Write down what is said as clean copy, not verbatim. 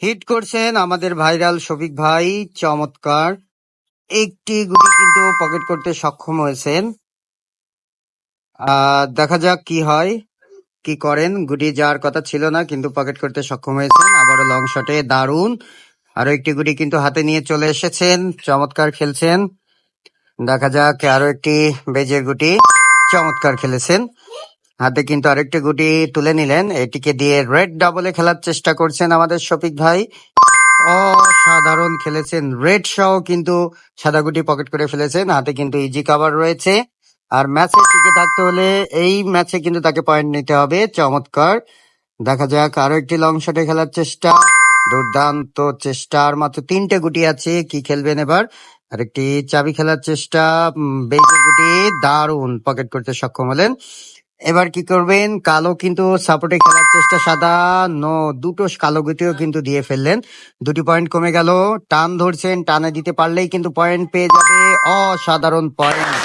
Hit করছেন আমাদের viral Shafiq ভাই। চমৎকার একটি গুটি কিন্তু পকেট করতে সক্ষম হয়েছেন। দেখা যাক কি হয়, কি করেন। গুটি যাওয়ার কথা ছিল না, কিন্তু পকেট করতে সক্ষম হয়েছেন। আবারও লং শটে দারুণ আরো একটি গুটি কিন্তু হাতে নিয়ে চলে এসেছেন। চমৎকার খেলছেন। দেখা যাক আরো একটি বেজের গুটি। চমৎকার খেলেছেন। হাতে কিন্তু আরেকটি গুটি তুলে নিলেন। এটিকে দিয়ে রেড ডাবলে খেলার চেষ্টা করছেন আমাদের শফিক ভাই। অসাধারণ খেলেছেন। রেড সহ কিন্তু সাদা গুটি পকেট করে ফেলেছেন। হাতে কিন্তু ইজি কাভার রয়েছে। আর ম্যাচে টিকে থাকতে হলে এই ম্যাচে কিন্তু তাকে পয়েন্ট নিতে হবে। চমৎকার। দেখা যাক আরো একটি লং শটে খেলার চেষ্টা। দুর্দান্ত চেষ্টা। আর মাত্র 3টে গুটি আছে। কি খেলবেন এবার? আরেকটি চাবি খেলার চেষ্টা। বেজের গুটি দারুণ পকেট করতে সক্ষম হলেন। এবার কি করবেন? কালো কিন্তু সাপোর্টে খেলার চেষ্টা। সাদা নো, দুটো কালো গুটিও কিন্তু দিয়ে ফেললেন। 2টি পয়েন্ট কমে গেল। টান ধরছেন, টানে দিতে পারলেই কিন্তু পয়েন্ট পেয়ে যাবে। অসাধারণ পয়েন্ট।